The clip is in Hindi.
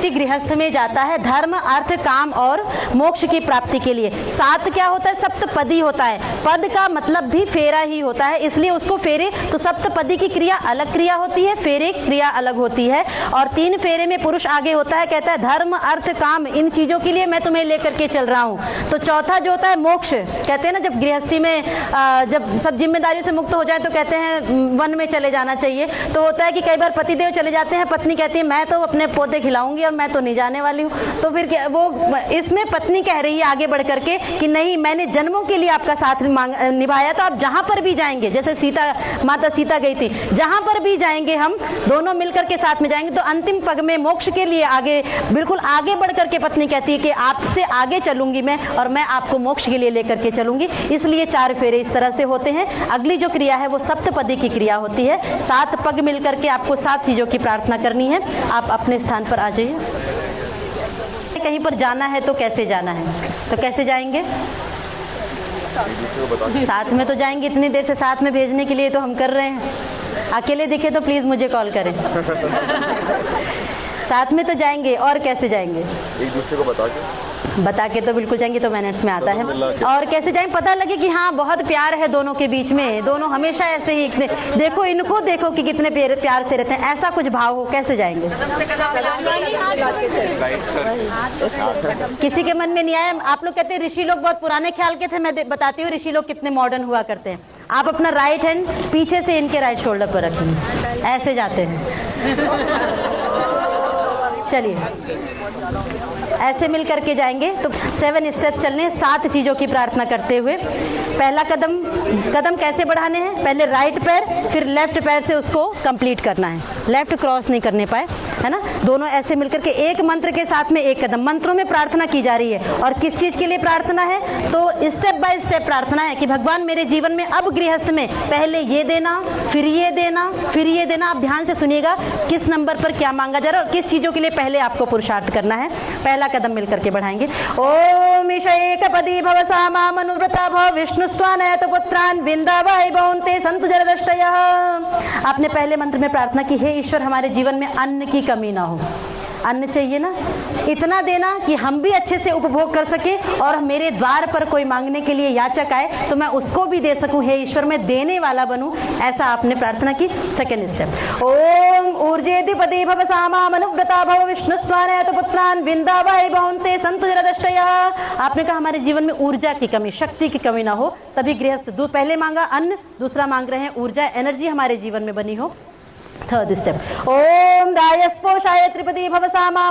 गृहस्थ में जाता है धर्म अर्थ काम और मोक्ष की प्राप्ति के लिए। 7 क्या होता है? सप्तपदी होता है। पद का मतलब भी फेरा ही होता है, इसलिए उसको फेरे। तो सप्तपदी की क्रिया अलग क्रिया होती है, फेरे क्रिया अलग होती है। और 3 फेरे में पुरुष आगे होता है, कहता है धर्म अर्थ काम इन चीजों के लिए मैं तुम्हें लेकर के चल रहा हूँ। तो चौथा जो होता है मोक्ष, कहते हैं ना जब गृहस्थी में जब सब जिम्मेदारियों से मुक्त हो जाए तो कहते हैं वन में चले जाना चाहिए। तो होता है कि कई बार पतिदेव चले जाते हैं, पत्नी कहती है मैं तो अपने पोते खिलाऊंगी और मैं तो नहीं जाने वाली हूँ। तो फिर वो इसमें पत्नी कह रही है आगे बढ़ करके कि नहीं, मैंने जन्मों के लिए आपका साथ निभाया, तो आप जहां पर भी जाएंगे, जैसे माता सीता गई थी, जहां पर भी जाएंगे हम दोनों मिलकर के साथ में जाएंगे। तो अंतिम पग में मोक्ष के लिए आगे बिल्कुल आगे बढ़ करके पत्नी कहती है कि आपसे आगे चलूंगी मैं और मैं आपको मोक्ष के लिए लेकर के चलूंगी। इसलिए 4 फेरे इस तरह से होते हैं। अगली जो क्रिया है वो सप्तपदी की क्रिया होती है। 7 पग मिलकर के आपको 7 चीजों की प्रार्थना करनी है। आप अपने स्थान पर आ जाइए। कहीं पर जाना है तो कैसे जाना है? तो कैसे जाएंगे? साथ में तो जाएंगे, इतनी देर से साथ में भेजने के लिए तो हम कर रहे हैं। अकेले दिखे तो प्लीज मुझे कॉल करें। साथ में तो जाएंगे, और कैसे जाएंगे? एक दूसरे को बता के तो बिल्कुल जाएंगे, तो मिनट्स में आता है। और कैसे जाएंगे? पता लगे कि हाँ बहुत प्यार है दोनों के बीच में, दोनों हमेशा ऐसे ही देखो इनको देखो कि कितने प्यार से रहते हैं, ऐसा कुछ भाव हो, कैसे जाएंगे? किसी के मन में नहीं आया? आप लोग कहते हैं ऋषि लोग बहुत पुराने ख्याल के थे, मैं बताती हूँ ऋषि लोग कितने मॉडर्न हुआ करते हैं। आप अपना राइट हैंड पीछे से इनके राइट शोल्डर पर रखेंगे, ऐसे जाते हैं। चलिए ऐसे मिल करके जाएंगे। तो 7 स्टेप चलने, 7 चीजों की प्रार्थना करते हुए। पहला कदम कैसे बढ़ाने हैं? पहले राइट पैर, फिर लेफ्ट पैर से उसको कंप्लीट करना है, लेफ्ट क्रॉस नहीं करने पाए, है ना। दोनों ऐसे मिलकर के एक मंत्र के साथ में एक कदम। मंत्रों में प्रार्थना की जा रही है और किस चीज के लिए प्रार्थना है? तो स्टेप बाय स्टेप प्रार्थना है कि भगवान मेरे जीवन में अब गृहस्थ में पहले ये देना, फिर ये देना, फिर ये देना। आप ध्यान से सुनिएगा किस नंबर पर क्या मांगा जा रहा है और किस चीजों के लिए पहले आपको पुरुषार्थ करना है। पहला कदम मिलकर के बढ़ाएंगे। ओम ईश एकपदी भव सामा मनुव्रता भव विष्णुस्त्वानयत पुत्रान विंदावाय भवन्ते संतु जरदष्टयः। आपने पहले मंत्र में प्रार्थना की, हे ईश्वर हमारे जीवन में अन्न की कमी ना हो। अन्न चाहिए ना, इतना देना कि हम भी अच्छे से उपभोग कर सके और मेरे द्वार पर कोई मांगने के लिए याचक आए तो मैं उसको भी दे सकूं। हे ईश्वर मैं देने वाला बनूं, ऐसा आपने प्रार्थना की। सेकंड स्टेप, ओम ऊर्जेधिपति भव सामा मनुव्रता भव विष्णुस्त्वानयत पुत्रान विंदावाय भवन्ते संतु जरदष्टयः। आपने कहा हमारे जीवन में ऊर्जा की कमी, शक्ति की कमी ना हो, तभी गृहस्थ पहले मांगा अन्न, दूसरा मांग रहे हैं ऊर्जा, एनर्जी हमारे जीवन में बनी हो। थर्ड स्टेप, ओम रायस्पोषाय त्रिपदी भव सामा